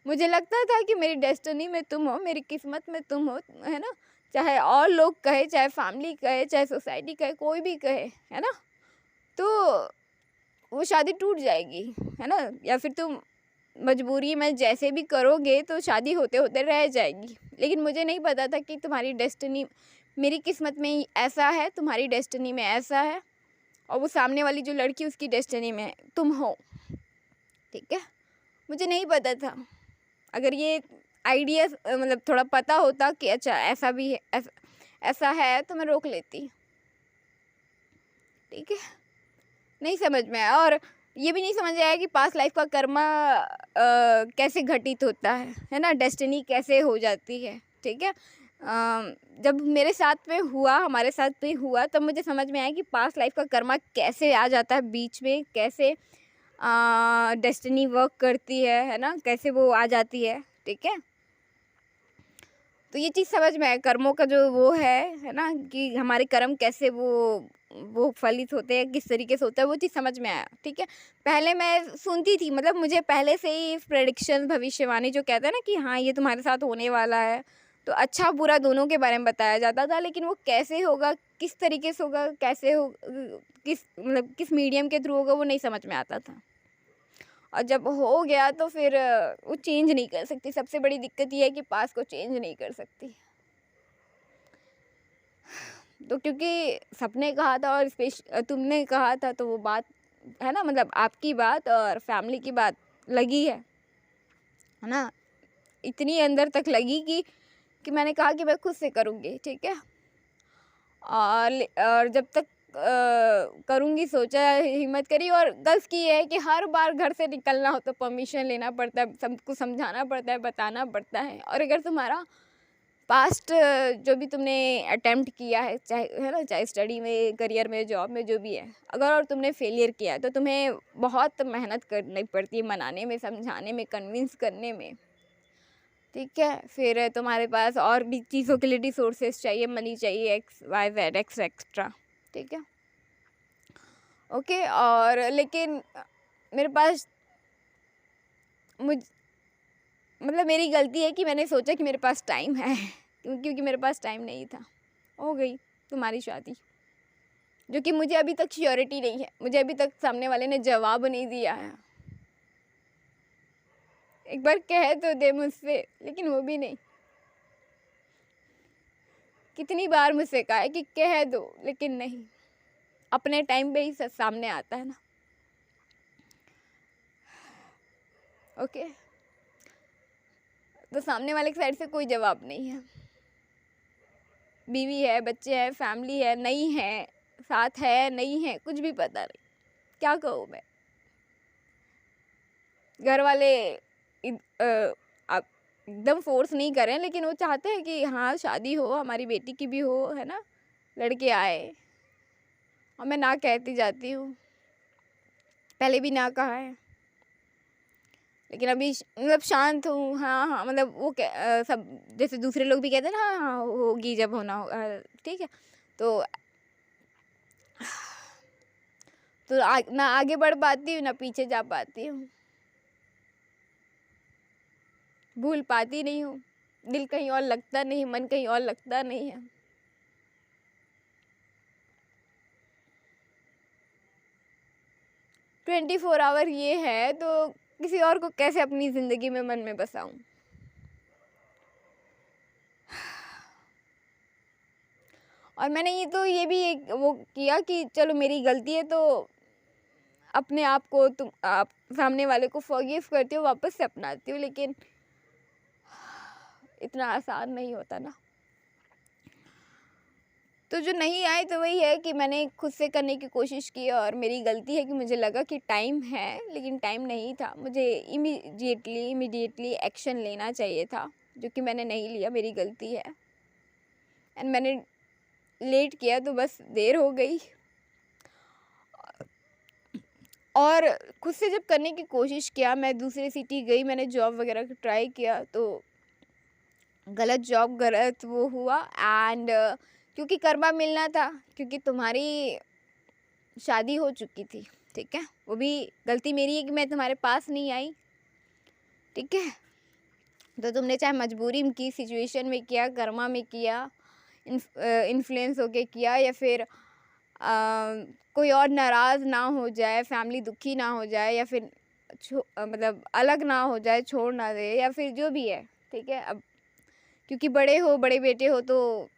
मुझे लगता था कि मेरी डेस्टिनी में तुम हो, मेरी किस्मत में तुम हो, है ना, चाहे और लोग कहे, चाहे फैमिली कहे, चाहे सोसाइटी कहे, कोई भी कहे, है ना, तो वो शादी टूट जाएगी, है ना, या फिर तुम मजबूरी में जैसे भी करोगे तो शादी होते होते रह जाएगी। लेकिन मुझे नहीं पता था कि तुम्हारी डेस्टिनी, मेरी किस्मत में ऐसा है, तुम्हारी डेस्टिनी में ऐसा है, और वो सामने वाली जो लड़की उसकी डेस्टिनी में तुम हो, ठीक है। मुझे नहीं पता था। अगर ये आइडिया मतलब थोड़ा पता होता कि अच्छा ऐसा भी है, ऐसा है, तो मैं रोक लेती, ठीक है। नहीं समझ में आया। और ये भी नहीं समझ आया कि पास्ट लाइफ का कर्मा कैसे घटित होता है ना, डेस्टिनी कैसे हो जाती है, ठीक है। जब मेरे साथ में हुआ, हमारे साथ में हुआ, तब मुझे समझ में आया कि पास्ट लाइफ का कर्मा कैसे आ जाता है बीच में, कैसे डेस्टिनी वर्क करती है ना, कैसे वो आ जाती है, ठीक है। तो ये चीज़ समझ में आया, कर्मों का जो वो है ना, कि हमारे कर्म कैसे वो फलित होते हैं, किस तरीके से होता है, वो चीज़ समझ में आया, ठीक है। पहले मैं सुनती थी, मतलब मुझे पहले से ही प्रेडिक्शन, भविष्यवाणी जो कहते हैं ना कि हाँ ये तुम्हारे साथ होने वाला है, तो अच्छा बुरा दोनों के बारे में बताया जाता था। लेकिन वो कैसे होगा, किस तरीके से होगा, कैसे हो, किस मीडियम के थ्रू होगा, वो नहीं समझ में आता था। और जब हो गया तो फिर वो चेंज नहीं कर सकती। सबसे बड़ी दिक्कत ये है कि पास को चेंज नहीं कर सकती। तो क्योंकि सबने कहा था और तुमने कहा था, तो वो बात है ना, मतलब आपकी बात और फैमिली की बात लगी है ना, इतनी अंदर तक लगी कि मैंने कहा कि मैं खुद से करूँगी, ठीक है। और जब तक करूँगी सोचा, हिम्मत करी। और गर्ल्स की ये है कि हर बार घर से निकलना हो तो परमिशन लेना पड़ता है, सबको समझाना पड़ता है, बताना पड़ता है। और अगर तुम्हारा पास्ट जो भी तुमने अटेम्प्ट किया है, चाहे है ना, चाहे स्टडी में, करियर में, जॉब में, जो भी है, अगर और तुमने फेलियर किया है तो तुम्हें बहुत मेहनत करनी पड़ती है मनाने में, समझाने में, कन्विंस करने में, ठीक है। फिर तुम्हारे पास और भी चीज़ों के लिए रिसोर्सेज चाहिए, मनी चाहिए, एक्स वाई जेड एक्सेट्रा, ठीक है, ओके। और लेकिन मेरे पास मुझ मतलब मेरी गलती है कि मैंने सोचा कि मेरे पास टाइम है क्योंकि मेरे पास टाइम नहीं था। हो गई तुम्हारी शादी, जो कि मुझे अभी तक श्योरिटी नहीं है, मुझे अभी तक सामने वाले ने जवाब नहीं दिया है। एक बार कह तो दे मुझसे, लेकिन वो भी नहीं। कितनी बार मुझसे कहा है कि कह दो, लेकिन नहीं, अपने टाइम पे ही सब सामने आता है ना, ओके। तो सामने वाले की साइड से कोई जवाब नहीं है। बीवी है, बच्चे हैं, फैमिली है, नहीं है, साथ है, नहीं है, कुछ भी पता नहीं, क्या कहूँ मैं। घर वाले आप एकदम फोर्स नहीं करें, लेकिन वो चाहते हैं कि हाँ शादी हो, हमारी बेटी की भी हो, है ना, लड़के आए। और मैं ना कहती जाती हूँ, पहले भी ना कहा है, लेकिन अभी मतलब शांत हूँ। हाँ हाँ, मतलब वो सब जैसे दूसरे लोग भी कहते हैं ना, हाँ हाँ होगी जब होना हो, ठीक है। तो ना आगे बढ़ पाती हूँ, ना पीछे जा पाती हूँ, भूल पाती नहीं हूँ, दिल कहीं और लगता नहीं, मन कहीं और लगता नहीं है। ट्वेंटी 4 आवर ये है तो किसी और को कैसे अपनी ज़िंदगी में मन में बसाऊं। और मैंने ये भी एक वो किया कि चलो मेरी गलती है, तो अपने आप को आप सामने वाले को फॉरगिव करती हो, वापस से अपनाती हो, लेकिन इतना आसान नहीं होता ना। तो जो नहीं आए तो वही है कि मैंने खुद से करने की कोशिश की, और मेरी गलती है कि मुझे लगा कि टाइम है, लेकिन टाइम नहीं था। मुझे इमीडिएटली एक्शन लेना चाहिए था, जो कि मैंने नहीं लिया, मेरी गलती है। एंड मैंने लेट किया तो बस देर हो गई। और खुद से जब करने की कोशिश किया, मैं दूसरे सिटी गई, मैंने जॉब वगैरह ट्राई किया, तो गलत जॉब, गलत वो हुआ। एंड क्योंकि कर्मा मिलना था, क्योंकि तुम्हारी शादी हो चुकी थी, ठीक है। वो भी गलती मेरी है कि मैं तुम्हारे पास नहीं आई, ठीक है। तो तुमने चाहे मजबूरी में की, सिचुएशन में किया, कर्मा में किया, इन्फ्लुएंस होके किया, या फिर कोई और नाराज़ ना हो जाए, फैमिली दुखी ना हो जाए, या फिर मतलब अलग ना हो जाए, छोड़ ना दे, या फिर जो भी है, ठीक है। अब क्योंकि बड़े हो, बड़े बेटे हो, तो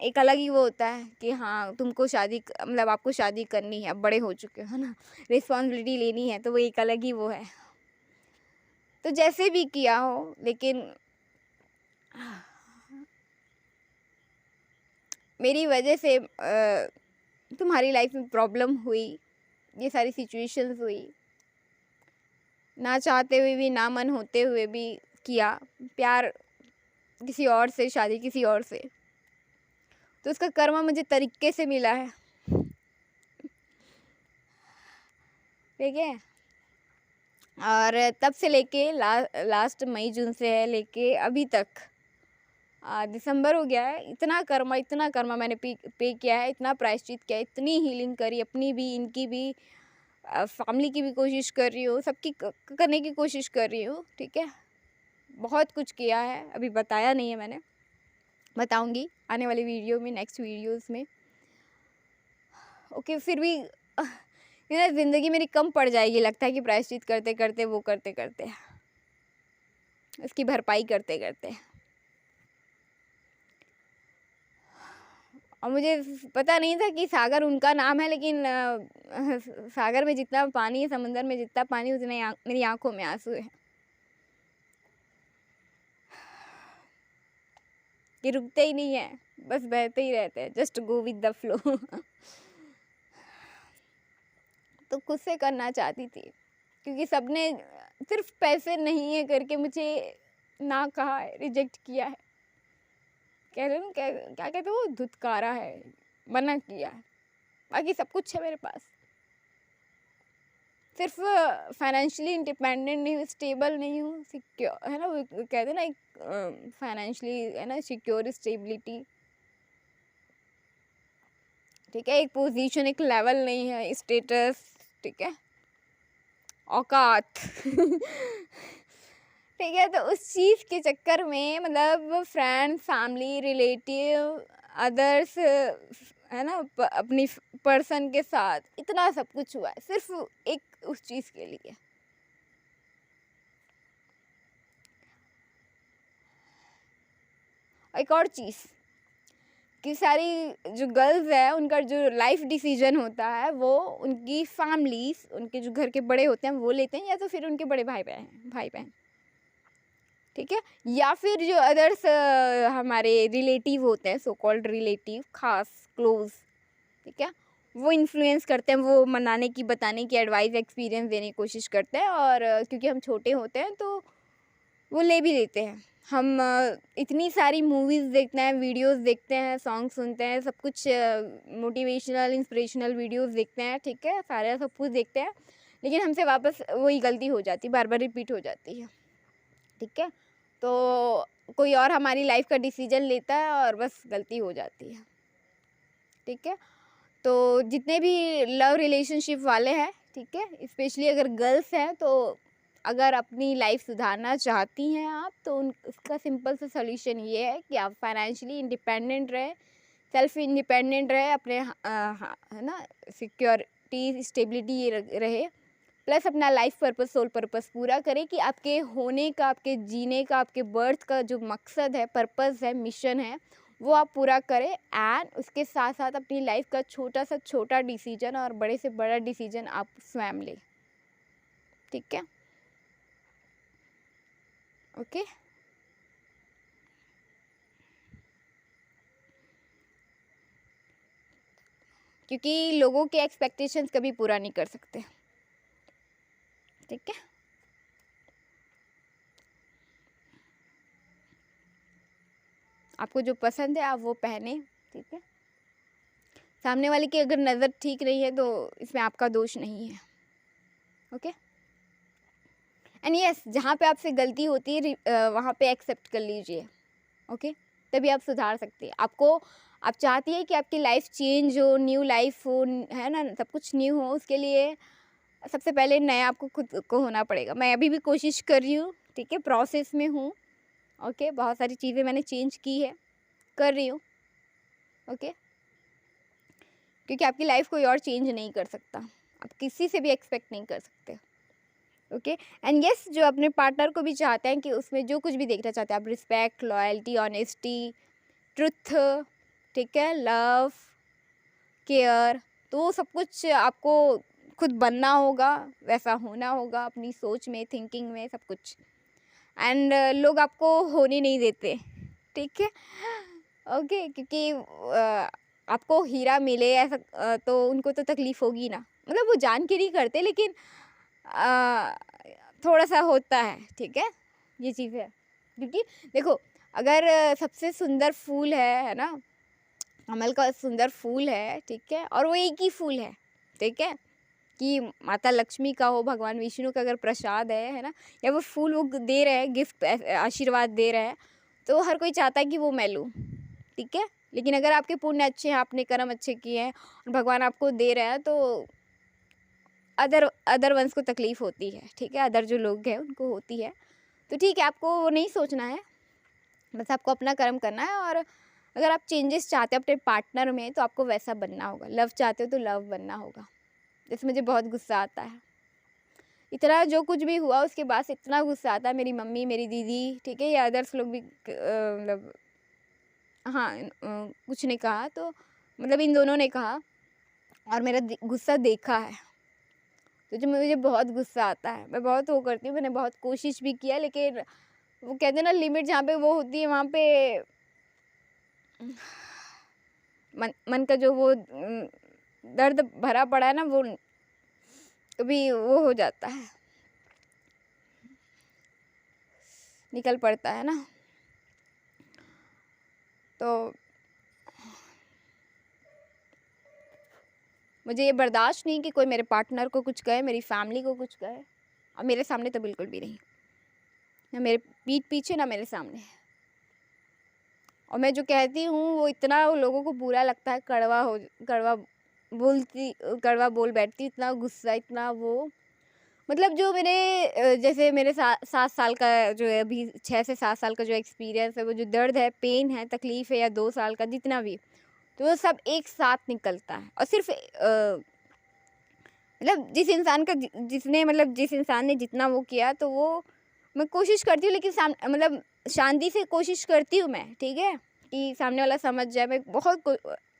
एक अलग ही वो होता है कि हाँ तुमको शादी, मतलब आपको शादी करनी है, अब बड़े हो चुके हो, है ना, रिस्पॉन्सिबिलिटी लेनी है, तो वो एक अलग ही वो है। तो जैसे भी किया हो, लेकिन मेरी वजह से तुम्हारी लाइफ में प्रॉब्लम हुई, ये सारी सिचुएशंस हुई, ना चाहते हुए भी, ना मन होते हुए भी किया प्यार किसी और से, शादी किसी और से, तो उसका कर्मा मुझे तरीके से मिला है, ठीक है। और तब से लेके लास्ट मई जून से है लेके अभी तक दिसंबर हो गया है, इतना कर्मा मैंने पे किया है, इतना प्रायश्चित किया है, इतनी हीलिंग करी, अपनी भी, इनकी भी, फैमिली की भी कोशिश कर रही हूँ, सबकी करने की कोशिश कर रही हूँ, ठीक है। बहुत कुछ किया है, अभी बताया नहीं है मैंने, बताऊंगी आने वाली वीडियो में, नेक्स्ट वीडियोस में, ओके। फिर भी ये ना ज़िंदगी मेरी कम पड़ जाएगी, लगता है कि प्रायश्चित करते करते, वो करते करते, इसकी भरपाई करते करते। और मुझे पता नहीं था कि सागर उनका नाम है, लेकिन सागर में जितना पानी है, समुंदर में जितना पानी, उतने मेरी आंखों में आंसू है, कि रुकते ही नहीं है, बस बहते ही रहते हैं, just go with the flow. तो खुद से करना चाहती थी, क्योंकि सबने सिर्फ पैसे नहीं है करके मुझे ना कहा है, रिजेक्ट किया है, कह रहे हो क्या क्या कहते हो, धुतकारा है, मना किया है। बाकी सब कुछ है मेरे पास, सिर्फ फाइनेंशियली इंडिपेंडेंट नहीं हूँ, स्टेबल नहीं हूँ, सिक्योर है ना, वो कहते हैं ना एक फाइनेंशियली है ना सिक्योर, स्टेबिलिटी, ठीक है, एक पोजीशन, एक लेवल नहीं है, स्टेटस, ठीक है, औकात ठीक है। तो उस चीज़ के चक्कर में मतलब फ्रेंड, फैमिली, रिलेटिव, अदर्स है ना, अपनी पर्सन के साथ इतना सब कुछ हुआ है सिर्फ एक उस चीज़ के लिए। एक और चीज़ कि सारी जो गर्ल्स है उनका जो लाइफ डिसीजन होता है वो उनकी फैमिलीज, उनके जो घर के बड़े होते हैं वो लेते हैं, या तो फिर उनके बड़े भाई बहन, ठीक है, या फिर जो अदर्स हमारे रिलेटिव होते हैं, सो कॉल्ड रिलेटिव, खास क्लोज, ठीक है, वो इन्फ्लुएंस करते हैं, वो मनाने की, बताने की, एडवाइस, एक्सपीरियंस देने की कोशिश करते हैं। और क्योंकि हम छोटे होते हैं तो वो ले भी लेते हैं। हम इतनी सारी मूवीज़ देखते हैं, वीडियोस देखते हैं, सॉन्ग सुनते हैं, सब कुछ मोटिवेशनल, इंस्पिरेशनल वीडियोस देखते हैं, ठीक है, सारा सब कुछ देखते हैं, लेकिन हमसे वापस वही गलती हो जाती है, बार बार रिपीट हो जाती है, ठीक है। तो कोई और हमारी लाइफ का डिसीजन लेता है और बस गलती हो जाती है, ठीक है। तो जितने भी लव रिलेशनशिप वाले हैं, ठीक है, स्पेशली अगर गर्ल्स हैं, तो अगर अपनी लाइफ सुधारना चाहती हैं आप, तो उसका सिंपल सा सॉल्यूशन ये है कि आप फाइनेंशियली इंडिपेंडेंट रहे, सेल्फ इंडिपेंडेंट रहे, अपने है ना सिक्योरिटी, स्टेबिलिटी रहे, प्लस अपना लाइफ पर्पस, सोल पर्पस पूरा करें, कि आपके होने का, आपके जीने का, आपके बर्थ का जो मकसद है, पर्पस है, मिशन है, वो आप पूरा करें। एंड उसके साथ साथ अपनी लाइफ का छोटा से छोटा डिसीजन और बड़े से बड़ा डिसीजन आप स्वयं लें, ठीक है, ओके। क्योंकि लोगों के एक्सपेक्टेशंस कभी पूरा नहीं कर सकते, ठीक है। आपको जो पसंद है आप वो पहने, ठीक है। सामने वाले की अगर नज़र ठीक नहीं है तो इसमें आपका दोष नहीं है, ओके। एंड यस, जहाँ पे आपसे गलती होती है वहाँ पे एक्सेप्ट कर लीजिए, ओके, तभी आप सुधार सकते हैं। आप चाहती है कि आपकी लाइफ चेंज हो, न्यू लाइफ हो, है ना, सब कुछ न्यू हो, उसके लिए सबसे पहले नया आपको खुद को होना पड़ेगा। मैं अभी भी कोशिश कर रही हूँ, ठीक है, प्रोसेस में हूँ, ओके, बहुत सारी चीज़ें मैंने चेंज की है, कर रही हूँ, ओके, क्योंकि आपकी लाइफ कोई और चेंज नहीं कर सकता, आप किसी से भी एक्सपेक्ट नहीं कर सकते, ओके। एंड यस, जो अपने पार्टनर को भी चाहते हैं कि उसमें जो कुछ भी देखना चाहते हैं आप, रिस्पेक्ट, लॉयल्टी, ऑनेस्टी, ट्रुथ, ठीक है, लव, केयर, तो सब कुछ आपको खुद बनना होगा, वैसा होना होगा अपनी सोच में, थिंकिंग में, सब कुछ। एंड लोग आपको होने नहीं देते, ठीक है, ओके, क्योंकि आपको हीरा मिले ऐसा तो उनको तो तकलीफ़ होगी ना, मतलब वो जान के नहीं करते, लेकिन थोड़ा सा होता है, ठीक है, ये चीज़ है। क्योंकि देखो, अगर सबसे सुंदर फूल है ना, कमल का सुंदर फूल है, ठीक है, और वो एक ही फूल है, ठीक है, कि माता लक्ष्मी का हो, भगवान विष्णु का अगर प्रसाद है ना, या वो फूल वो दे रहे हैं, गिफ्ट, आशीर्वाद दे रहे हैं, तो हर कोई चाहता है कि वो मैं लूँ, ठीक है। लेकिन अगर आपके पुण्य अच्छे हैं, आपने कर्म अच्छे किए हैं और भगवान आपको दे रहे हैं, तो अदर वंस को तकलीफ़ होती है, ठीक है, अदर जो लोग हैं उनको होती है, तो ठीक है, आपको वो नहीं सोचना है, बस आपको अपना कर्म करना है। और अगर आप चेंजेस चाहते हो अपने पार्टनर में, तो आपको वैसा बनना होगा, लव चाहते हो तो लव बनना होगा। जैसे मुझे बहुत गुस्सा आता है, इतना जो कुछ भी हुआ उसके बाद से इतना गुस्सा आता है, मेरी मम्मी, मेरी दीदी, ठीक है, या अदर्स लोग भी मतलब हाँ, कुछ नहीं कहा, तो मतलब इन दोनों ने कहा और मेरा गुस्सा देखा है, तो जो मुझे बहुत गुस्सा आता है, मैं बहुत वो करती हूँ, मैंने बहुत कोशिश भी किया, लेकिन वो कहते हैं ना, लिमिट जहाँ पे वो होती है वहाँ पे मन का जो वो दर्द भरा पड़ा है ना, वो कभी वो हो जाता है, निकल पड़ता है ना। तो मुझे ये बर्दाश्त नहीं कि कोई मेरे पार्टनर को कुछ कहे, मेरी फैमिली को कुछ कहे, और मेरे सामने तो बिल्कुल भी नहीं, ना मेरे पीठ पीछे ना मेरे सामने। और मैं जो कहती हूँ वो इतना लोगों को बुरा लगता है, कड़वा बोल बैठती, इतना गुस्सा, इतना वो, मतलब जो मेरे जैसे मेरे 7 साल का जो है अभी, 6 से 7 साल का जो एक्सपीरियंस है, वो जो दर्द है, पेन है, तकलीफ़ है, या 2 साल का जितना भी, तो वो सब एक साथ निकलता है। और सिर्फ मतलब जिस इंसान ने जितना वो किया, तो वो मैं कोशिश करती हूँ, लेकिन मतलब शांति से कोशिश करती हूँ मैं, ठीक है, कि सामने वाला समझ जाए। मैं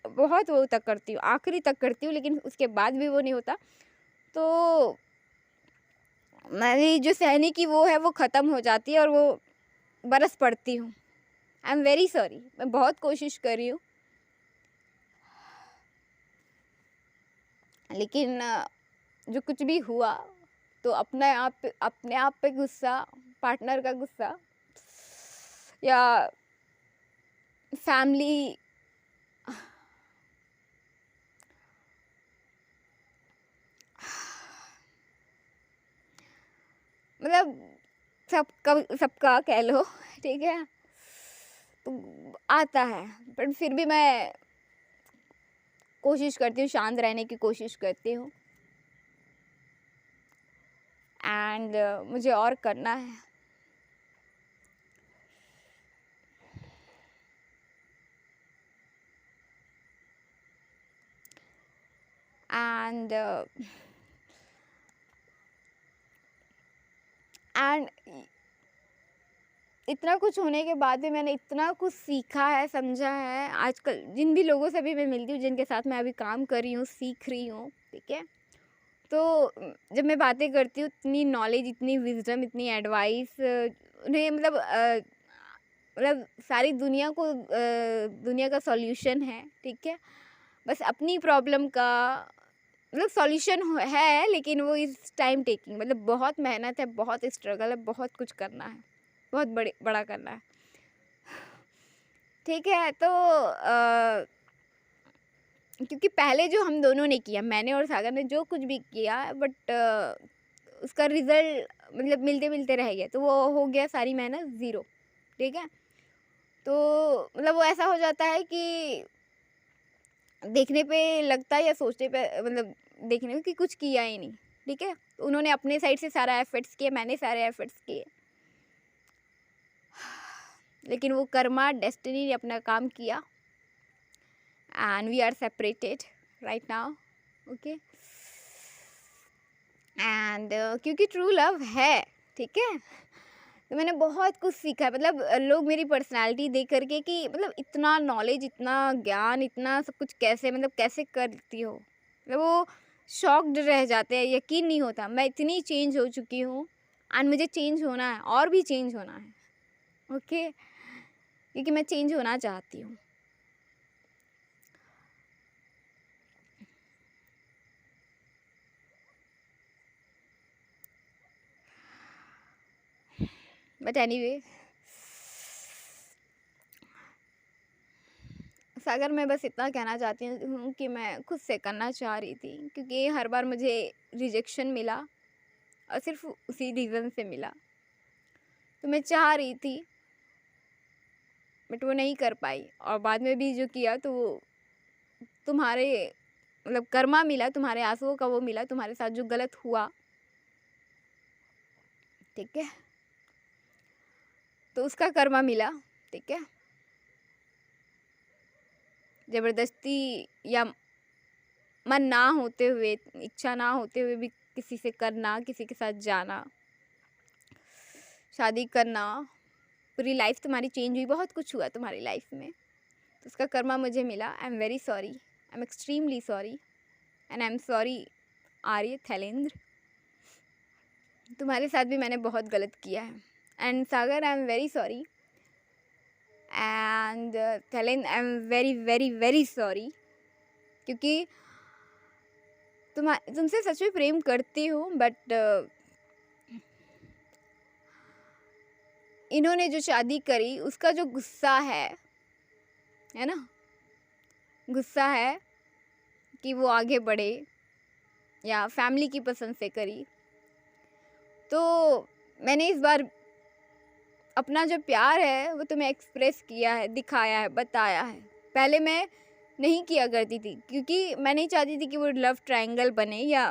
बहुत वो तक करती हूँ, आखिरी तक करती हूँ, लेकिन उसके बाद भी वो नहीं होता, तो मेरी जो सहने की वो है, वो ख़त्म हो जाती है और वो बरस पड़ती हूँ। आई एम वेरी सॉरी, मैं बहुत कोशिश कर रही हूँ, लेकिन जो कुछ भी हुआ, तो अपने आप पे गुस्सा, पार्टनर का गुस्सा, या फैमिली, मतलब सबका कह लो, ठीक है, तो आता है। बट फिर भी मैं कोशिश करती हूँ, शांत रहने की कोशिश करती हूँ, एंड मुझे और करना है। एंड इतना कुछ होने के बाद भी मैंने इतना कुछ सीखा है, समझा है। आजकल जिन भी लोगों से भी मैं मिलती हूँ, जिनके साथ मैं अभी काम कर रही हूँ, सीख रही हूँ, ठीक है, तो जब मैं बातें करती हूँ, इतनी नॉलेज, इतनी विजडम, इतनी एडवाइस उन्हें, मतलब सारी दुनिया का सॉल्यूशन है, ठीक है। बस अपनी प्रॉब्लम का मतलब सॉल्यूशन है, लेकिन वो इस टाइम टेकिंग, मतलब बहुत मेहनत है, बहुत स्ट्रगल है, बहुत कुछ करना है, बहुत बड़ा करना है, ठीक है। तो क्योंकि पहले जो हम दोनों ने किया, मैंने और सागर ने जो कुछ भी किया, बट उसका रिज़ल्ट मतलब मिलते मिलते रह गया, तो वो हो गया सारी मेहनत ज़ीरो, ठीक है। तो मतलब वो ऐसा हो जाता है कि देखने पे लगता है, या सोचने पे, मतलब देखने में कि कुछ किया ही नहीं, ठीक है। तो उन्होंने अपने साइड से सारा एफर्ट्स किए, मैंने सारे एफर्ट्स किए, लेकिन वो कर्मा, डेस्टिनी ने अपना काम किया, and we are separated right now, okay. And क्योंकि ट्रू लव है, ठीक है, तो मैंने बहुत कुछ सीखा है। मतलब लोग मेरी पर्सनालिटी देख करके कि मतलब इतना नॉलेज, इतना ज्ञान, इतना सब कुछ कैसे, मतलब कैसे करती हो, मतलब वो शॉक्ड रह जाते हैं, यकीन नहीं होता मैं इतनी चेंज हो चुकी हूँ, एंड मुझे चेंज होना है, और भी चेंज होना है, ओके, क्योंकि मैं चेंज होना चाहती हूँ। बट एनीवे, सागर, मैं बस इतना कहना चाहती हूँ कि मैं खुद से करना चाह रही थी, क्योंकि हर बार मुझे रिजेक्शन मिला, और सिर्फ उसी रीज़न से मिला, तो मैं चाह रही थी, बट वो नहीं कर पाई। और बाद में भी जो किया, तो वो तुम्हारे मतलब कर्मा मिला, तुम्हारे आंसुओं का वो मिला, तुम्हारे साथ जो गलत हुआ, ठीक है, तो उसका कर्मा मिला, ठीक है। ज़बरदस्ती या मन ना होते हुए, इच्छा ना होते हुए भी किसी से करना, किसी के साथ जाना, शादी करना, पूरी लाइफ तुम्हारी चेंज हुई, बहुत कुछ हुआ तुम्हारी लाइफ में, तो उसका कर्मा मुझे मिला। I am very sorry, I am extremely sorry, and I am sorry Arya Thailendra, तुम्हारे साथ भी मैंने बहुत गलत किया है। And Sagar, I am very sorry, and Thailendra, I am very very very sorry, क्योंकि तुमसे सच में प्रेम करती हूँ, बट इन्होंने जो शादी करी उसका जो गुस्सा है ना, गुस्सा है कि वो आगे बढ़े या फैमिली की पसंद से करी। तो मैंने इस बार अपना जो प्यार है वो तुम्हें एक्सप्रेस किया है, दिखाया है, बताया है। पहले मैं नहीं किया करती थी क्योंकि मैं नहीं चाहती थी कि वो लव ट्रायंगल बने, या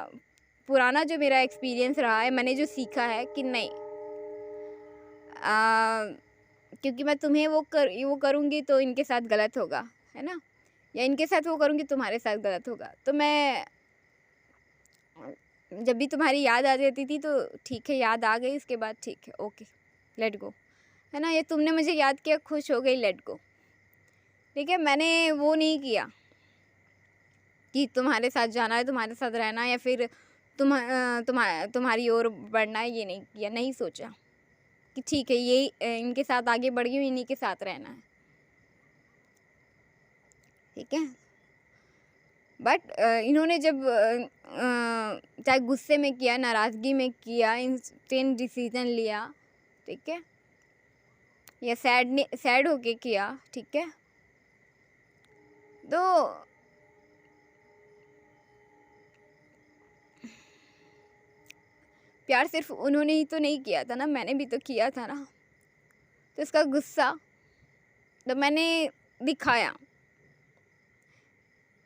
पुराना जो मेरा एक्सपीरियंस रहा है, मैंने जो सीखा है कि नहीं, क्योंकि मैं तुम्हें वो करूँगी तो इनके साथ गलत होगा, है ना, या इनके साथ वो करूँगी तुम्हारे साथ गलत होगा। तो मैं जब भी तुम्हारी याद आ जाती थी तो ठीक है, याद आ गई, उसके बाद ठीक है, ओके, लेट गो, है ना, ये तुमने मुझे याद किया, खुश हो गई, लेट गो। ठीक है, मैंने वो नहीं किया कि तुम्हारे साथ जाना है, तुम्हारे साथ रहना है, या फिर तुम्हारी ओर बढ़ना है, ये नहीं किया, नहीं सोचा कि ठीक है ये इनके साथ आगे बढ़ गई हूँ, इन्हीं के साथ रहना है। ठीक है, बट इन्होंने जब चाहे गुस्से में किया, नाराज़गी में किया, इंस्टेंट डिसीजन लिया, ठीक है, या सैड होके किया, ठीक है, तो प्यार सिर्फ उन्होंने ही तो नहीं किया था ना, मैंने भी तो किया था ना। तो इसका गुस्सा तो मैंने दिखाया,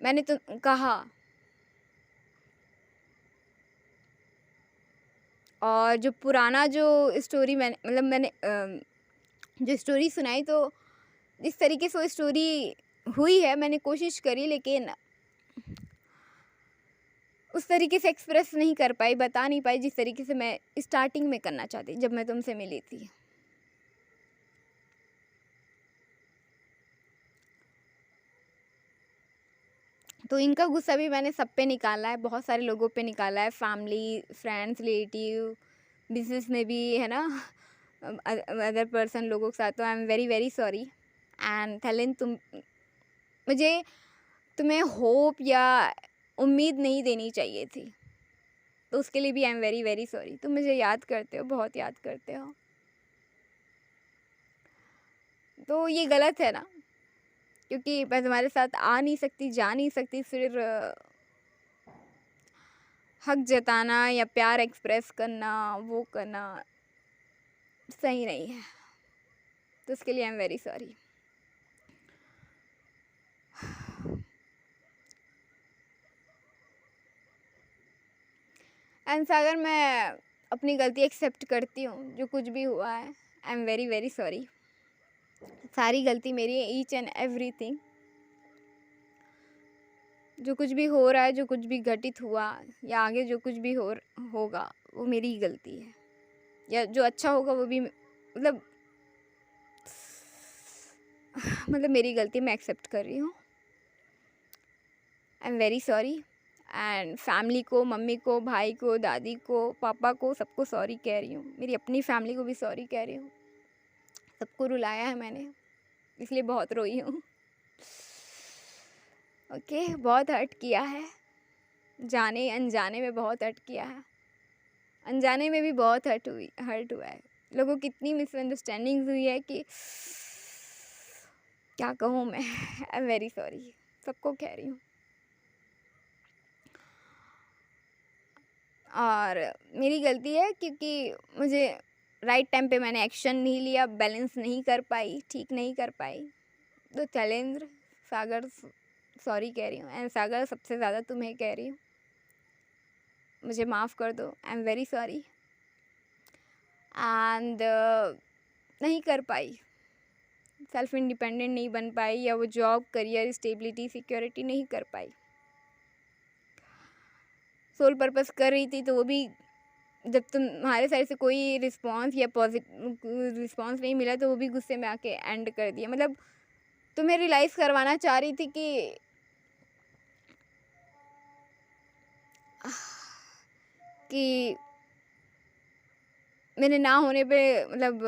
मैंने तो कहा, और जो पुराना जो स्टोरी मैंने जो स्टोरी सुनाई, तो जिस तरीके से वो स्टोरी हुई है मैंने कोशिश करी, लेकिन उस तरीके से एक्सप्रेस नहीं कर पाई, बता नहीं पाई जिस तरीके से मैं स्टार्टिंग में करना चाहती जब मैं तुमसे मिली थी। तो इनका गुस्सा भी मैंने सब पे निकाला है, बहुत सारे लोगों पे निकाला है, फैमिली, फ्रेंड्स, रिलेटिव, बिजनेस में भी, है ना, अदर पर्सन लोगों के साथ। तो I am very very sorry. And Thailen, मुझे तुम्हें होप या उम्मीद नहीं देनी चाहिए थी, तो उसके लिए भी आई एम वेरी वेरी सॉरी। तुम मुझे याद करते हो, बहुत याद करते हो, तो ये गलत है ना, क्योंकि मैं तुम्हारे साथ आ नहीं सकती, जा नहीं सकती, फिर हक जताना या प्यार एक्सप्रेस करना, वो करना सही नहीं है। तो उसके लिए I am very sorry. And Sagar, मैं अपनी गलती एक्सेप्ट करती हूँ, जो कुछ भी हुआ है आई एम वेरी वेरी सॉरी। सारी गलती मेरी है, ईच एंड एवरीथिंग। जो कुछ भी हो रहा है, जो कुछ भी घटित हुआ, या आगे जो कुछ भी होगा, वो मेरी ही गलती है, या जो अच्छा होगा वो भी मतलब मेरी गलती मैं एक्सेप्ट कर रही हूँ। आई am very sorry. And family को, मम्मी को, भाई को, दादी को, पापा को, सबको सॉरी कह रही हूँ। मेरी अपनी फैमिली को भी सॉरी कह रही हूँ। सबको रुलाया है मैंने, इसलिए बहुत रोई हूँ। ओके, बहुत हर्ट किया है, जाने अनजाने में बहुत हर्ट किया है, अनजाने में भी बहुत हर्ट हुआ है। लोगों की इतनी मिसअंडरस्टैंडिंग्स हुई है कि क्या कहूँ मैं। आई एम वेरी सॉरी, सबको कह रही हूँ। और मेरी गलती है क्योंकि मुझे राइट टाइम पे मैंने एक्शन नहीं लिया, बैलेंस नहीं कर पाई, ठीक नहीं कर पाई। तो चैलेंज सागर, सॉरी कह रही हूँ। एंड सागर, सबसे ज़्यादा तुम्हें कह रही हूँ, मुझे माफ़ कर दो, आई एम वेरी सॉरी। एंड नहीं कर पाई, सेल्फ इंडिपेंडेंट नहीं बन पाई, या वो जॉब, करियर, स्टेबिलिटी, सिक्योरिटी नहीं कर पाई। सोल पर्पस कर रही थी, तो वो भी जब तुम्हारे साइड से कोई रिस्पांस या पॉजिटिव रिस्पांस नहीं मिला, तो वो भी गुस्से में आके एंड कर दिया। मतलब तुम्हें रियलाइज़ करवाना चाह रही थी कि मेरे ना होने पे मतलब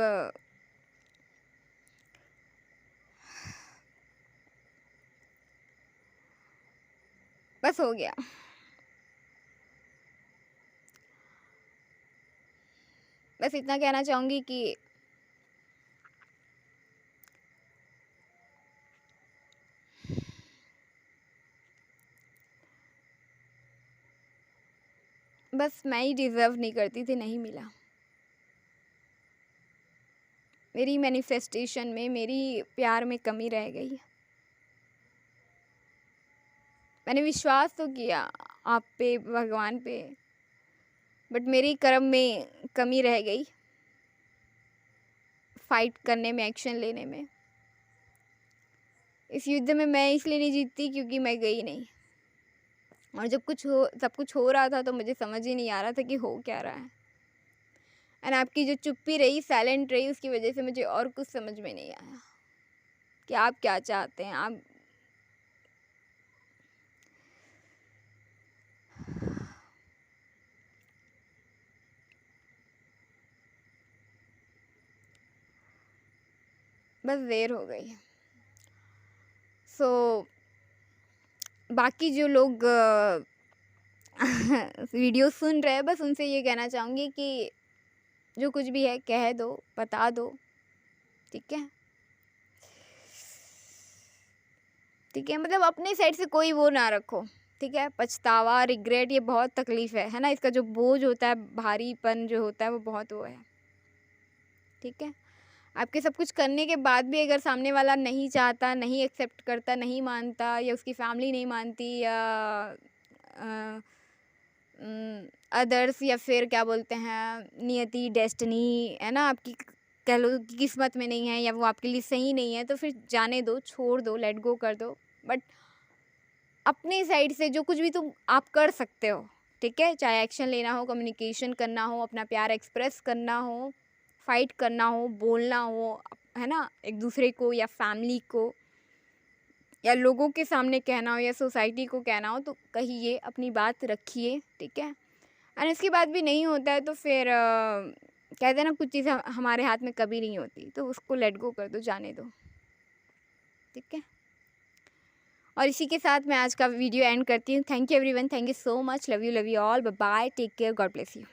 बस हो गया। बस इतना कहना चाहूँगी कि बस मैं ही डिज़र्व नहीं करती थी, नहीं मिला। मेरी मैनिफेस्टेशन में, मेरी प्यार में कमी रह गई। मैंने विश्वास तो किया आप पे, भगवान पे, बट मेरी कर्म में कमी रह गई, फाइट करने में, एक्शन लेने में। इस युद्ध में मैं इसलिए नहीं जीतती क्योंकि मैं गई नहीं, और सब कुछ हो रहा था तो मुझे समझ ही नहीं आ रहा था कि हो क्या रहा है। एंड आपकी जो चुप्पी रही, साइलेंट रही, उसकी वजह से मुझे और कुछ समझ में नहीं आया कि आप क्या चाहते हैं। आप बस देर हो गई। सो बाकी जो लोग वीडियो सुन रहे हैं, बस उनसे ये कहना चाहूँगी कि जो कुछ भी है कह दो, बता दो, ठीक है? ठीक है, मतलब अपने साइड से कोई वो ना रखो, ठीक है? पछतावा, रिग्रेट, ये बहुत तकलीफ़ है ना? इसका जो बोझ होता है, भारीपन जो होता है, वो बहुत वो है, ठीक है? आपके सब कुछ करने के बाद भी अगर सामने वाला नहीं चाहता, नहीं एक्सेप्ट करता, नहीं मानता, या उसकी फैमिली नहीं मानती, या अदर्स, या फिर क्या बोलते हैं, नियति, डेस्टिनी, है ना, आपकी कह लो कि किस्मत में नहीं है, या वो आपके लिए सही नहीं है, तो फिर जाने दो, छोड़ दो, लेट गो कर दो। बट अपने साइड से जो कुछ भी तुम आप कर सकते हो, ठीक है? चाहे एक्शन लेना हो, कम्युनिकेशन करना हो, अपना प्यार एक्सप्रेस करना हो, फाइट करना हो, बोलना हो, है ना, एक दूसरे को या फैमिली को या लोगों के सामने कहना हो या सोसाइटी को कहना हो, तो कहिए, अपनी बात रखिए, ठीक है? और इसके बाद भी नहीं होता है तो फिर कहते हैं ना, कुछ चीज़ें हमारे हाथ में कभी नहीं होती, तो उसको लेट गो कर दो, जाने दो, ठीक है? और इसी के साथ मैं आज का वीडियो एंड करती हूँ। Thank you everyone, thank you so much, love you all, bye bye, take care, God bless you.